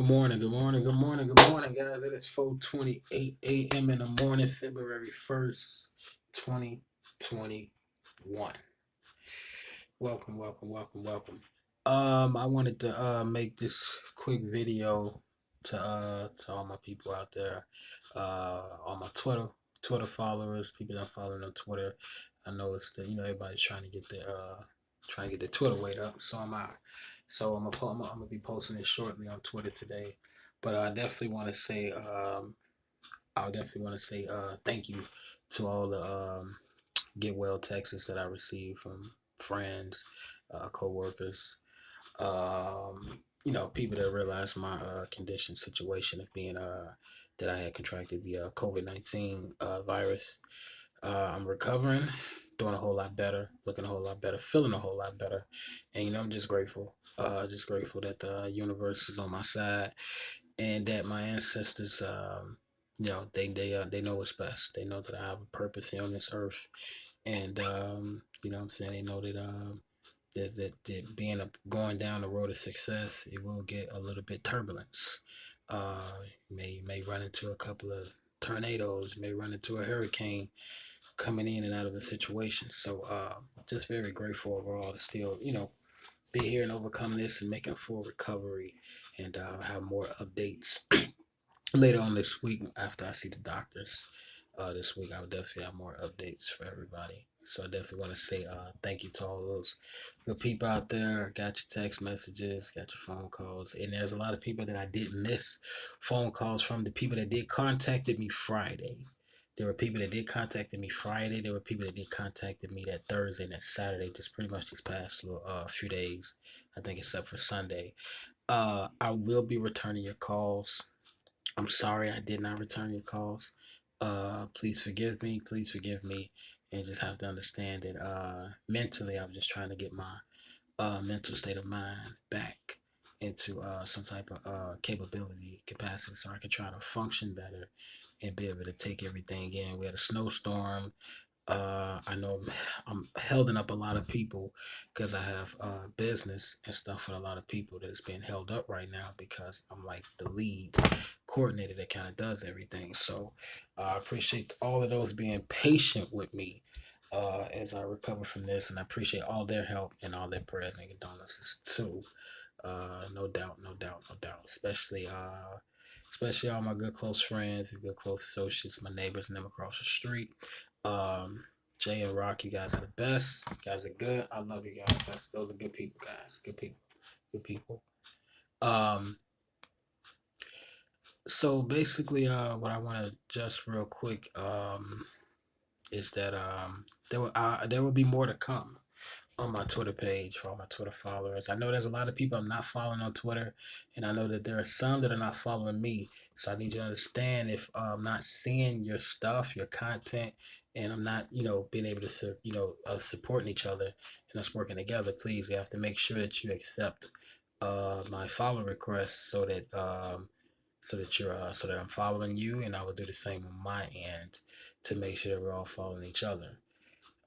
Good morning, guys. It is 4:28 a.m. in the morning, February 1st, 2021. Welcome. I wanted to make this quick video to all my people out there, all my Twitter followers, people that follow me on Twitter. I know it's the everybody's trying to get their Twitter weight up. So am I. So I'm gonna be posting it shortly on Twitter today. But I definitely want to say thank you to all the get well texts that I received from friends, co-workers, um, people that realized my condition situation of being that I had contracted the COVID-19 virus. I'm recovering, doing a whole lot better, looking a whole lot better, feeling a whole lot better, and I'm just grateful. Just grateful that the universe is on my side and that my ancestors, they know what's best. They know that I have a purpose here on this earth, and what I'm saying, they know that that going down the road of success, it will get a little bit turbulence. You may run into a couple of tornadoes, you may run into a hurricane coming in and out of a situation. So just very grateful overall to still, be here and overcome this and making a full recovery and have more updates later on this week after I see the doctors. This week I'll definitely have more updates for everybody. So I definitely want to say thank you to all those good people out there. Got your text messages, got your phone calls, and there's a lot of people that I did miss phone calls from. The people that did contacted me Friday. There were people that did contacted me Friday. There were people that did contacted me that Thursday and that Saturday. Just pretty much these past few days. I think except for Sunday. I will be returning your calls. I'm sorry I did not return your calls. Please forgive me. Please forgive me. And just have to understand that mentally, I'm just trying to get my mental state of mind back into some type of capability, capacity, so I can try to function better and be able to take everything in. We had a snowstorm. I know I'm holding up a lot of people because I have business and stuff with a lot of people that is being held up right now because I'm like the lead coordinator that kind of does everything. So I appreciate all of those being patient with me as I recover from this, and I appreciate all their help and all their prayers and condolences too. No doubt, no doubt, no doubt. Especially all my good close friends and good close associates, my neighbors and them across the street. Um, Jay and Rock, you guys are the best. You guys are good. I love you guys. Those are good people, guys. Good people. Good people. Um, so basically, what I want to just real quick is that there will be more to come on my Twitter page for all my Twitter followers. I know there's a lot of people I'm not following on Twitter, and I know that there are some that are not following me. So I need you to understand if I'm not seeing your stuff, your content, and I'm not, being able to, supporting each other and us working together. Please, you have to make sure that you accept my follow requests so that I'm following you, and I will do the same on my end to make sure that we're all following each other.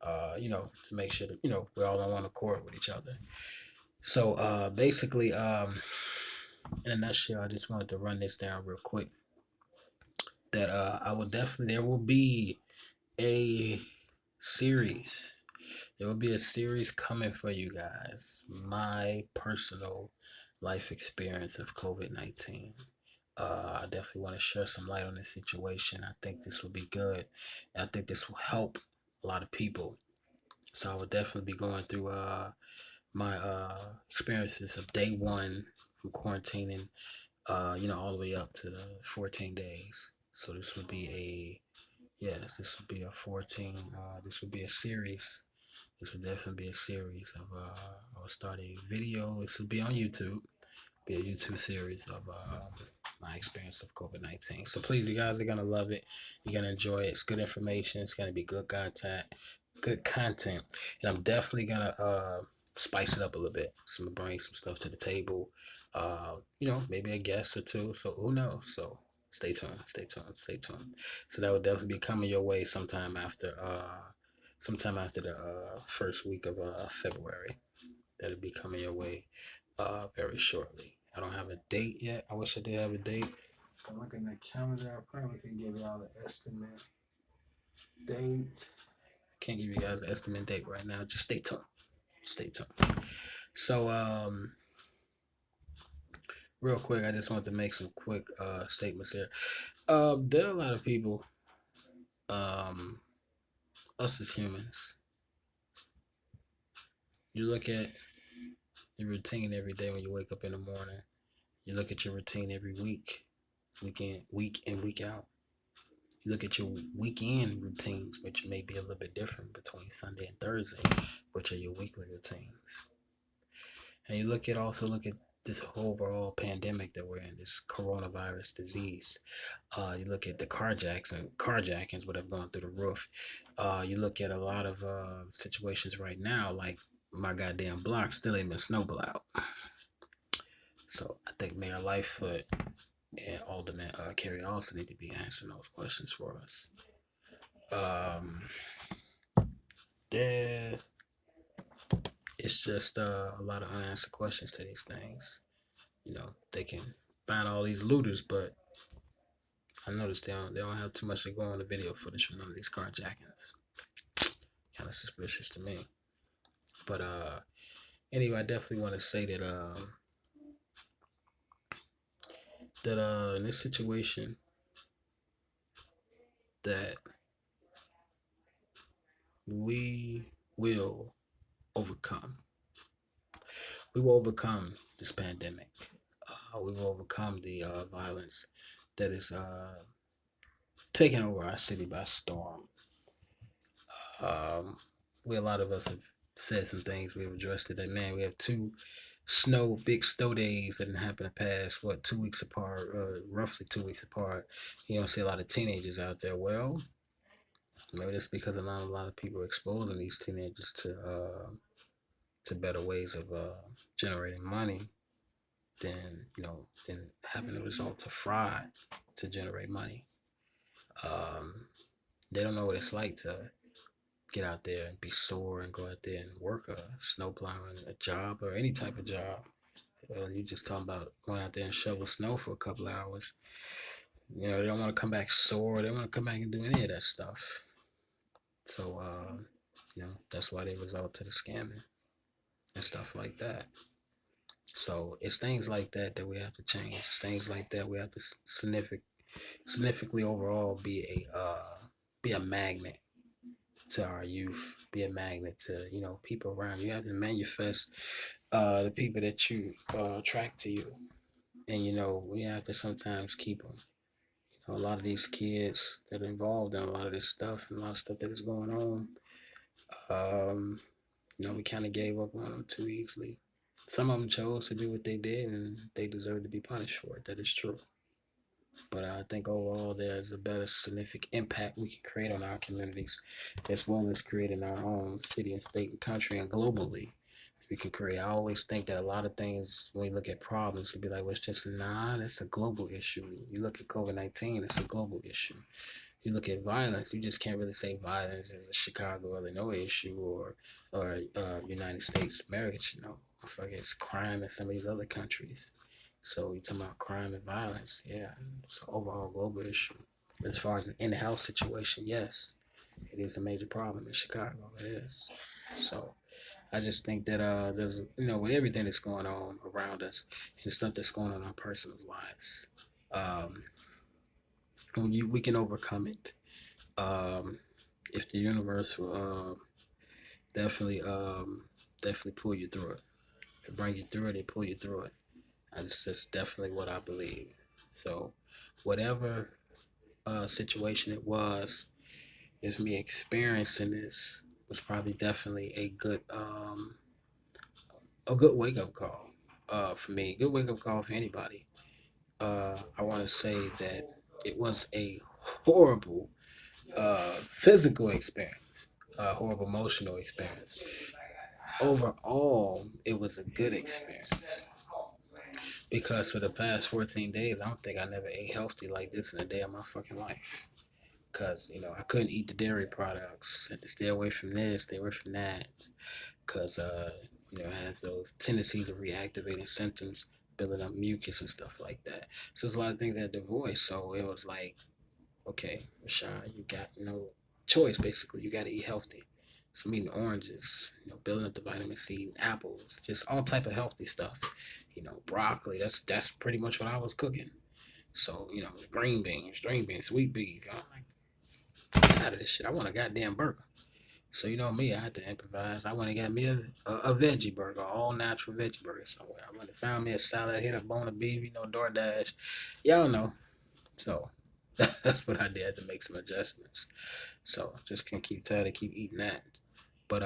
To make sure that we're all on one accord with each other. So basically, in a nutshell, I just wanted to run this down real quick. That there will be a series. There will be a series coming for you guys. My personal life experience of COVID-19. I definitely want to share some light on this situation. I think this will be good. I think this will help a lot of people. So I would definitely be going through my experiences of day one from quarantining, all the way up to the 14 days. So this would be this would be a 14. This would be a series. This would definitely be a series of. I will start a video. This will be on YouTube. Be a YouTube series of my experience of COVID-19. So please, you guys are gonna love it. You're gonna enjoy it. It's good information. It's gonna be good content. Good content, and I'm definitely gonna spice it up a little bit. So I'm gonna bring some stuff to the table. Maybe a guest or two. So who knows? So stay tuned. Stay tuned. Stay tuned. So that will definitely be coming your way sometime after the first week of February. That'll be coming your way very shortly. I don't have a date yet. I wish I did have a date. I'm looking at the calendar. I probably can give y'all an estimate date. I can't give you guys an estimate date right now. Just stay tuned. Stay tuned. So, real quick, I just want to make some quick statements here. There are a lot of people, um, us as humans, you look at your routine every day when you wake up in the morning. You look at your routine every week in, week out. You look at your weekend routines, which may be a little bit different between Sunday and Thursday, which are your weekly routines. And you look at this whole overall pandemic that we're in, this coronavirus disease. You look at the carjackings, what have gone through the roof. You look at a lot of situations right now, like my goddamn block still ain't been snowblowed. So I think Mayor Lightfoot and Alderman Kerry also need to be answering those questions for us. There, it's just a lot of unanswered questions to these things. They can find all these looters, but I noticed they don't have too much to go on the video footage from none of these carjackings. Kind of suspicious to me. But anyway, I definitely want to say that in this situation that we will overcome. We will overcome this pandemic. We will overcome the violence that is taking over our city by storm. Um, a lot of us have said some things. We've addressed it. That man, we have two big snow days that happen to pass, 2 weeks apart, roughly 2 weeks apart. You don't see a lot of teenagers out there. Well, maybe that's because not a lot of people are exposing these teenagers to better ways of generating money than having a result to fraud to generate money. Um, they don't know what it's like to get out there and be sore and go out there and work a snow plowing a job or any type of job. You just talking about going out there and shovel snow for a couple of hours. They don't want to come back sore. They don't want to come back and do any of that stuff. So, that's why they resort to the scamming and stuff like that. So it's things like that that we have to change. It's things like that we have to significantly overall be a magnet to our youth, be a magnet to people around you. You have to manifest the people that you attract to you, and we have to sometimes keep them. A lot of these kids that are involved in a lot of this stuff and a lot of stuff that is going on, um, we kind of gave up on them too easily. Some of them chose to do what they did, and they deserve to be punished for it. That is true. But I think overall there's a better significant impact we can create on our communities, as well as creating our own city and state and country and globally. We can create. I always think that a lot of things, when you look at problems, you'd be like, well, it's just it's a global issue. You look at COVID-19, it's a global issue. You look at violence, you just can't really say violence is a Chicago, Illinois issue or United States, America. I guess crime in some of these other countries. So you're talking about crime and violence, yeah, it's an overall global issue. As far as an in-house situation, yes, it is a major problem in Chicago. It is. So I just think that there's with everything that's going on around us and stuff that's going on in our personal lives, um, we can overcome it. If the universe will definitely definitely pull you through it, bring you through it, and pull you through it. That's definitely what I believe. So, whatever situation it was, is me experiencing this was probably definitely a good wake up call for me. Good wake up call for anybody. I want to say that it was a horrible physical experience, a horrible emotional experience. Overall, it was a good experience because for the past 14 days, I don't think I never ate healthy like this in a day of my fucking life. Because, I couldn't eat the dairy products. Had to stay away from this, stay away from that. Because, it has those tendencies of reactivating symptoms building up mucus and stuff like that. So there's a lot of things that the voice. So it was like, okay, Rashad, you got no choice basically. You got to eat healthy. So I'm eating oranges, building up the vitamin C, apples, just all type of healthy stuff. Broccoli. That's pretty much what I was cooking. So green beans, sweet beans. I'm like, get out of this shit. I want a goddamn burger. So me, I had to improvise. I went and got me a veggie burger, all natural veggie burger somewhere. I went and found me a salad, hit a bone of beef, DoorDash. Y'all know. So that's what I did to make some adjustments. So just can keep trying to keep eating that. But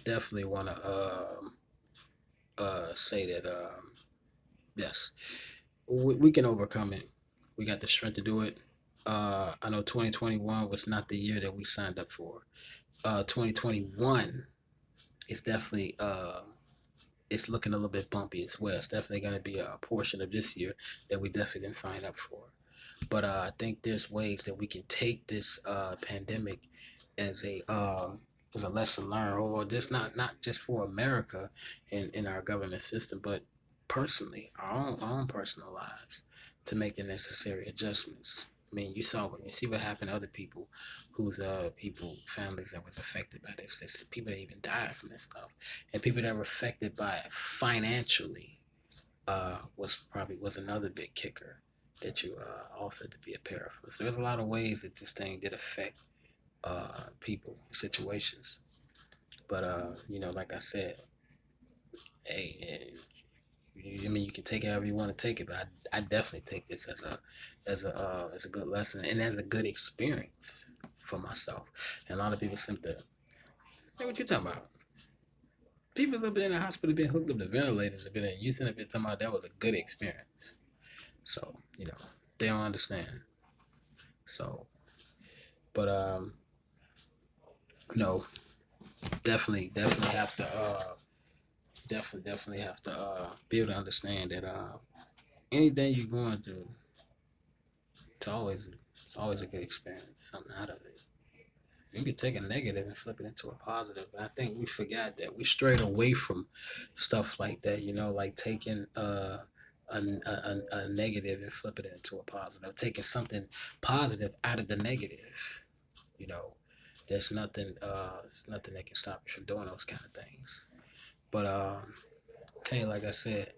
definitely want to say that yes, we can overcome it. We got the strength to do it. I know 2021 was not the year that we signed up for. 2021 is definitely it's looking a little bit bumpy as well. It's definitely going to be a portion of this year that we definitely didn't sign up for. But I think there's ways that we can take this pandemic as a lesson learned, or just not just for America and in our government system, but personally, our own personal lives, to make the necessary adjustments. I mean, you see what happened to other people, whose families that was affected by this. There's people that even died from this stuff, and people that were affected by it financially was another big kicker that you also had to be a pair of. So there's a lot of ways that this thing did affect people, situations. But like I said, hey, I mean, you can take it however you want to take it, but I definitely take this as a good lesson and as a good experience for myself. And a lot of people seem to, hey, what you talking about? People that have been in the hospital, been hooked up to ventilators, have been in youth, and have been talking about that was a good experience. So they don't understand. So, but no, definitely have to definitely have to be able to understand that anything you're going through, it's always a good experience, something out of it. You can take a negative and flip it into a positive, and I think we forgot that. We strayed away from stuff like that, like taking a negative and flip it into a positive, taking something positive out of the negative. You know, there's nothing that can stop you from doing those kind of things. But hey, like I said,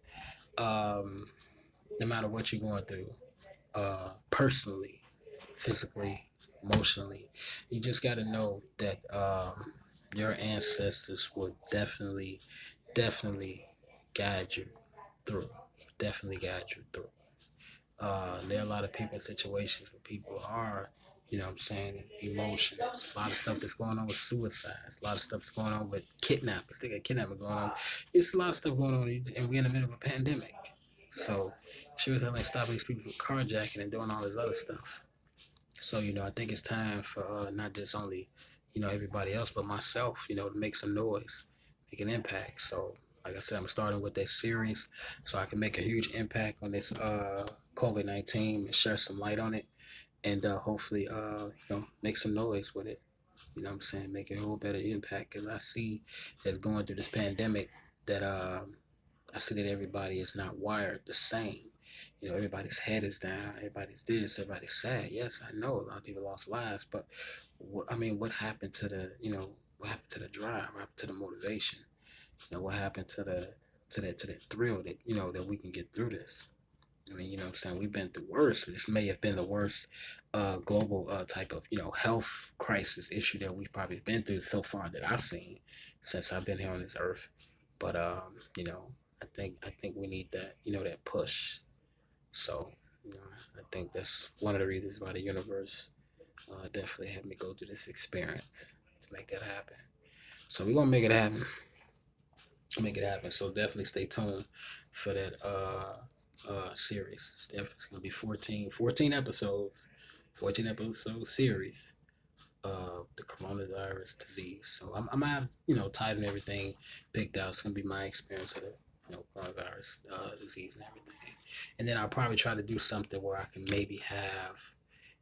um, no matter what you're going through, personally, physically, emotionally, you just got to know that your ancestors will definitely guide you through. Definitely guide you through. There are a lot of people in situations where people are, what I'm saying, emotions. A lot of stuff that's going on with suicides. A lot of stuff that's going on with kidnappings. They got kidnapping going on. It's a lot of stuff going on, and we're in the middle of a pandemic. So, sure as hell ain't stopping these people from carjacking and doing all this other stuff. So, I think it's time for not just only, everybody else, but myself, to make some noise, make an impact. So, like I said, I'm starting with that series so I can make a huge impact on this COVID-19 and share some light on it, and hopefully, make some noise with it. You know what I'm saying? Make a whole better impact, because I see that's going through this pandemic that I see that everybody is not wired the same. Everybody's head is down, everybody's this, everybody's sad. Yes, I know a lot of people lost lives, but what happened to what happened to the drive? What happened to the motivation? What happened to that thrill that that we can get through this? I mean, what I'm saying, we've been through worse. This may have been the worst global type of health crisis issue that we've probably been through so far that I've seen since I've been here on this earth. But I think we need that that push. So I think that's one of the reasons why the universe definitely had me go through this experience to make that happen. So we're gonna make it happen. Make it happen. So definitely stay tuned for that series. It's gonna be 14 episodes, 14 episode series of the coronavirus disease. So I'm gonna have title and everything picked out. It's gonna be my experience of the coronavirus disease and everything. And then I'll probably try to do something where I can maybe have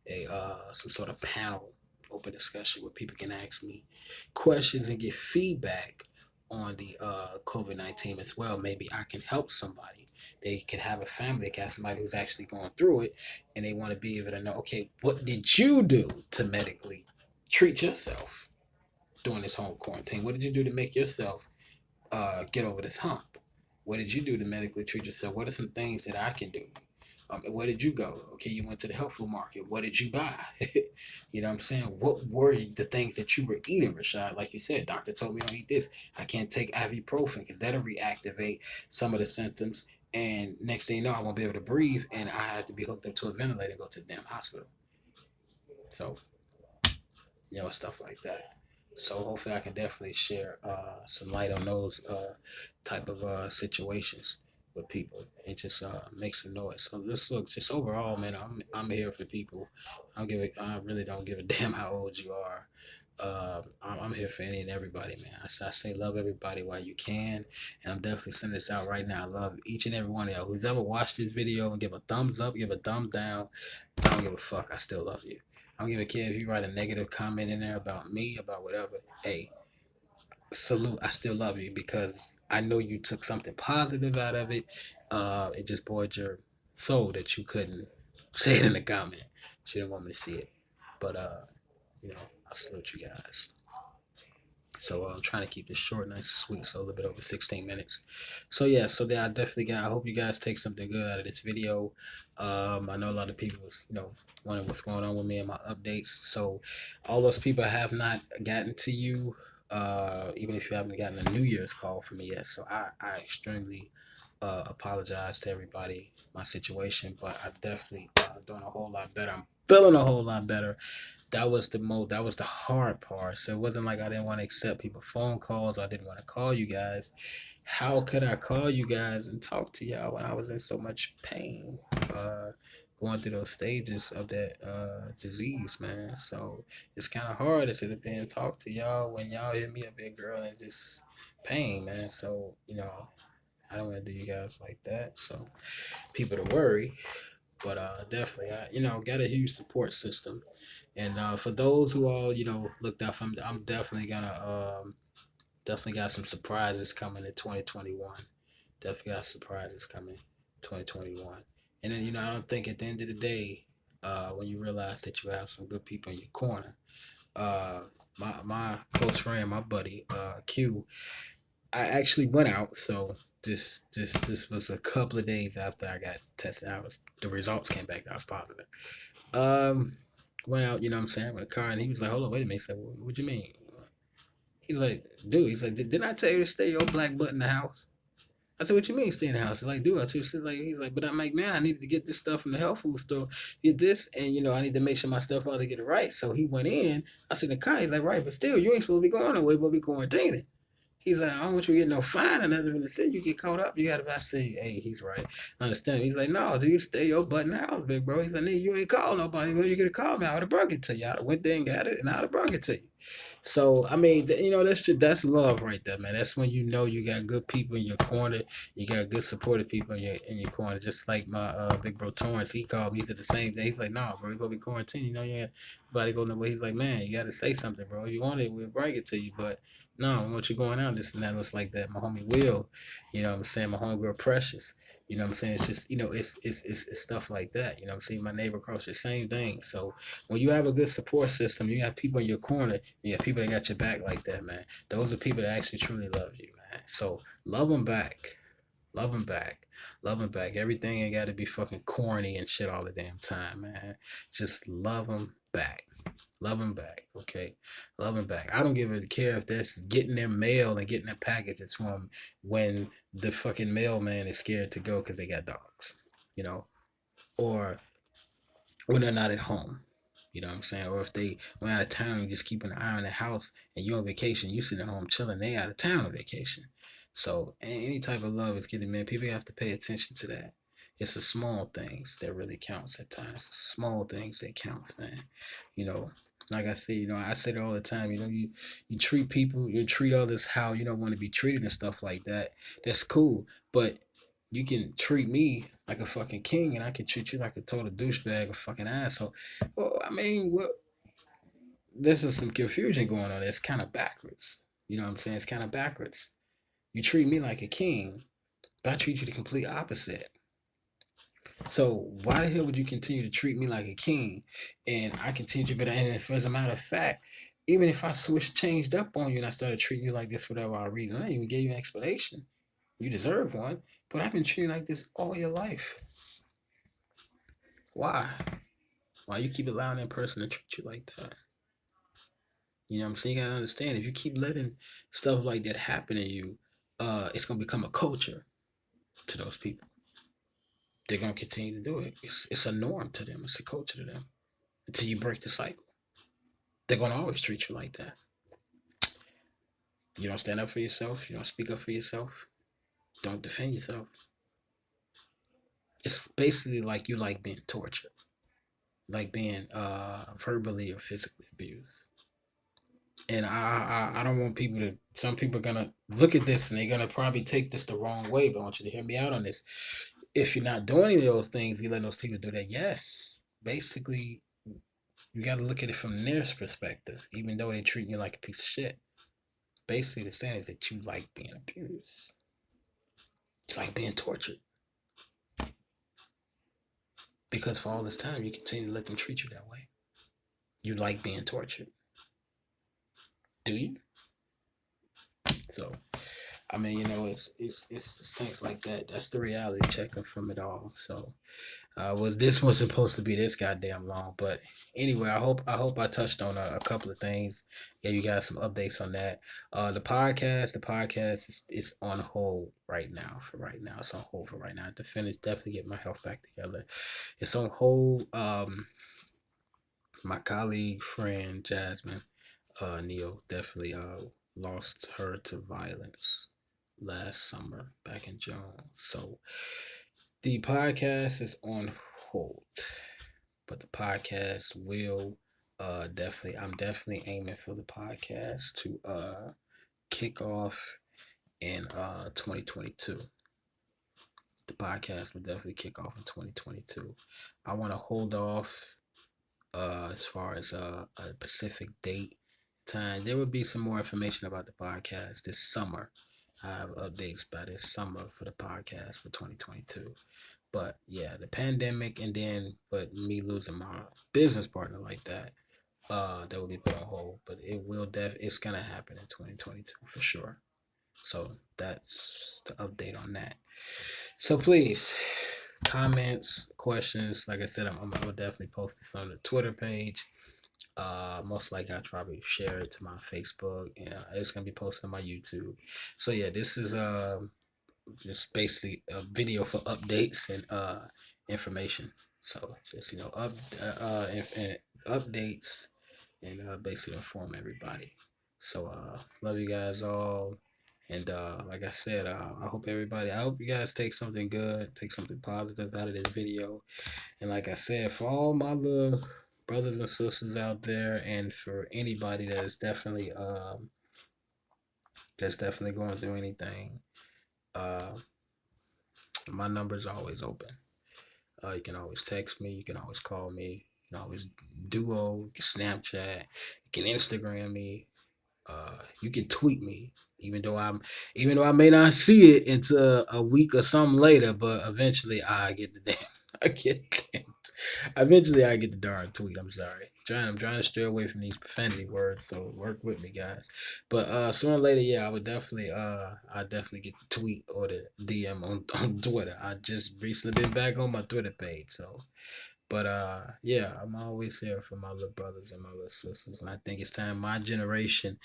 a some sort of panel open discussion where people can ask me questions and get feedback on the COVID-19 as well. Maybe I can help somebody. They could have a family, they can have somebody who's actually going through it, and they want to be able to know, okay, what did you do to medically treat yourself during this home quarantine? What did you do to make yourself get over this hump? What did you do to medically treat yourself? What are some things that I can do? Where did you go? Okay, you went to the health food market. What did you buy? You know what I'm saying? What were the things that you were eating, Rashad? Like you said, doctor told me don't eat this. I can't take ibuprofen because that'll reactivate some of the symptoms. And next thing you know, I won't be able to breathe and I have to be hooked up to a ventilator and go to the damn hospital. So, stuff like that. So hopefully I can definitely share some light on those type of situations with people. It just makes them know it. So just look, just overall, man, I'm here for people. I really don't give a damn how old you are. I'm here for any and everybody, man. I say love everybody while you can, and I'm definitely sending this out right now. I love each and every one of y'all who's ever watched this video and give a thumbs up, give a thumbs down. I don't give a fuck. I still love you. I don't give a care if you write a negative comment in there about me, about whatever. Hey, salute. I still love you because I know you took something positive out of it. It just bored your soul that you couldn't say it in the comment. She didn't want me to see it. But I salute you guys. So I'm trying to keep this short, nice and sweet, so a little bit over 16 minutes. So yeah, so I definitely got. I hope you guys take something good out of this video. I know a lot of people was, wondering what's going on with me and my updates. So all those people have not gotten to you, even if you haven't gotten a New Year's call from me yet. So I extremely apologize to everybody my situation, but I'm definitely doing a whole lot better. I'm feeling a whole lot better. That was the hard part. So it wasn't like I didn't want to accept people phone calls. I didn't want to call you guys. How could I call you guys and talk to y'all when I was in so much pain, going through those stages of that disease, man? So it's kind of hard to sit up there and talk to y'all when y'all hit me a big girl and just pain, man. So I don't want to do you guys like that. So people to worry, but definitely, I got a huge support system. And for those who all looked out for me, I'm definitely gonna definitely got some surprises coming in 2021. Definitely got surprises coming 2021. And then I don't think at the end of the day, when you realize that you have some good people in your corner, uh, my close friend, my buddy Q, I actually went out. So this was a couple of days after I got tested. The results came back that I was positive. Um, Went out, what I'm saying, with a car, and he was like, "Hold on, wait a minute." He said, "What you mean?" He's like, "Dude," he's like, "Didn't I tell you to stay your black butt in the house?" I said, "What you mean stay in the house?" He's like, "Dude, I told you." He's like, "But I'm like, man, I needed to get this stuff from the health food store, get this, and I need to make sure my stuff ought to get it right." So he went in. I said, "The car." He's like, "Right, but still, you ain't supposed to be going nowhere, but be quarantining." He's like, "I don't want you to get no fine or nothing. In the city, you get caught up. You gotta." I say, "Hey, he's right. I understand." He's like, "No, do you stay your butt in the house, big bro?" He's like, "Nigga, you ain't called nobody. Well, you could have called me. I would have brought it to you. I went there and got it, and I would have brought it to you." So I mean, that's love right there, man. That's when you got good people in your corner. You got good supportive people in your corner. Just like my big bro Torrance, he called me. He said the same thing. He's like, "Nah, bro, you gonna be quarantined. You ain't nobody go nowhere." He's like, "Man, you got to say something, bro. If you want it, we'll bring it to you, but." No, I want you going out, this and that. Looks like that. My homie Will, what I'm saying, my homegirl Precious. You know what I'm saying? It's just, it's stuff like that. You know what I'm saying? My neighbor across the same thing. So when you have a good support system, you have people in your corner, you have people that got your back like that, man. Those are people that actually truly love you, man. So love them back. Love them back. Love them back. Everything ain't got to be fucking corny and shit all the damn time, man. Just love them back. Love them back, okay? Love them back. I don't give a care if that's getting their mail and getting their packages from when the fucking mailman is scared to go because they got dogs, or when they're not at home. You know what I'm saying? Or if they went out of town and just keep an eye on the house and you're on vacation, you sitting at home chilling, they out of town on vacation. So any type of love is getting, man. People have to pay attention to that. It's the small things that really counts at times. It's the small things that counts, man. You know, like I say, I say it all the time. You treat people, you treat others how you don't want to be treated and stuff like that. That's cool, but you can treat me like a fucking king, and I can treat you like a total douchebag, a fucking asshole. Well, I mean, there's some confusion going on. It's kind of backwards. You know what I'm saying? It's kind of backwards. You treat me like a king, but I treat you the complete opposite. So why the hell would you continue to treat me like a king, and I continue to be? And if, as a matter of fact, even if I changed up on you, and I started treating you like this for whatever reason, I didn't even gave you an explanation. You deserve one, but I've been treating you like this all your life. Why? Why you keep allowing that person to treat you like that? You know what I'm saying? You gotta understand, if you keep letting stuff like that happen to you, it's gonna become a culture to those people. They're gonna continue to do it. It's a norm to them. It's a culture to them until you break the cycle. They're gonna always treat you like that. You don't stand up for yourself. You don't speak up for yourself. Don't defend yourself. It's basically like you like being tortured, like being verbally or physically abused. And I don't want people to. Some people are gonna look at this and they're gonna probably take this the wrong way. But I want you to hear me out on this. If you're not doing any of those things, you let those people do that. Yes, basically, you got to look at it from their perspective. Even though they treat you like a piece of shit, basically the saying is that you like being abused. It's like being tortured. Because for all this time, you continue to let them treat you that way. You like being tortured. Do you? So, I mean, it's things like that. That's the reality checker from it all. So, this was supposed to be this goddamn long, but anyway, I hope I touched on a couple of things. Yeah, you got some updates on that. The podcast is on hold right now. For right now, it's on hold for right now. To finish, definitely get my health back together. It's on hold. My colleague, friend Jasmine, Neil, definitely lost her to violence last summer, back in June. So the podcast is on hold, but the podcast will definitely. I'm definitely aiming for the podcast to kick off in 2022. The podcast will definitely kick off in 2022. I want to hold off as far as a specific date time. There will be some more information about the podcast this summer. I have updates by this summer for the podcast for 2022. But yeah, the pandemic, and then but me losing my business partner like that will be put on hold. But it's gonna happen in 2022 for sure. So that's the update on that. So please, comments, questions. Like I said, I'm gonna definitely post this on the Twitter page. Most likely I'll probably share it to my Facebook. Yeah, it's gonna be posted on my YouTube. So yeah, this is just basically a video for updates and information. So just and updates and basically inform everybody. So love you guys all. And like I said, I hope you guys take something good, take something positive out of this video. And like I said, for all my little brothers and sisters out there, and for anybody that's definitely going through anything, uh, my number's always open. You can always text me. You can always call me. You can always Duo. You can Snapchat. You can Instagram me. You can tweet me, even though I may not see it until a week or something later, but eventually I get the damn, I get the, eventually I get the darn tweet. I'm sorry, I'm trying to stray away from these profanity words, so work with me, guys. But sooner or later, yeah, I definitely get the tweet or the DM on Twitter. I just recently been back on my Twitter page, so but yeah, I'm always here for my little brothers and my little sisters, and I think it's time my generation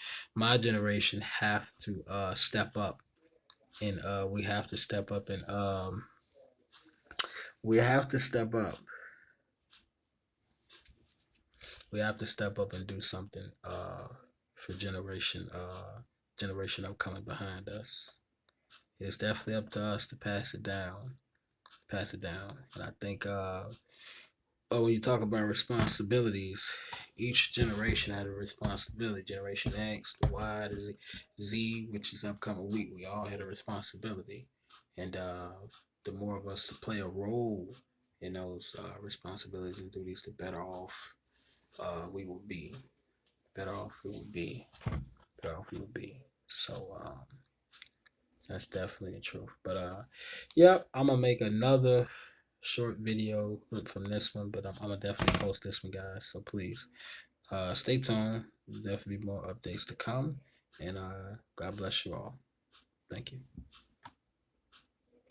have to step up, and we have to step up, and we have to step up. We have to step up and do something for generation upcoming behind us. It's definitely up to us to pass it down, and I think but when you talk about responsibilities, each generation had a responsibility. Generation X, the Y, the Z, which is upcoming week, we all had a responsibility. And the more of us to play a role in those responsibilities and duties, the better off we will be. Better off we will be. Better off we will be. So That's definitely the truth. But yeah, I'm gonna make another short video clip from this one, but I'm gonna definitely post this one, guys. So please, stay tuned. There's definitely more updates to come, and God bless you all. Thank you.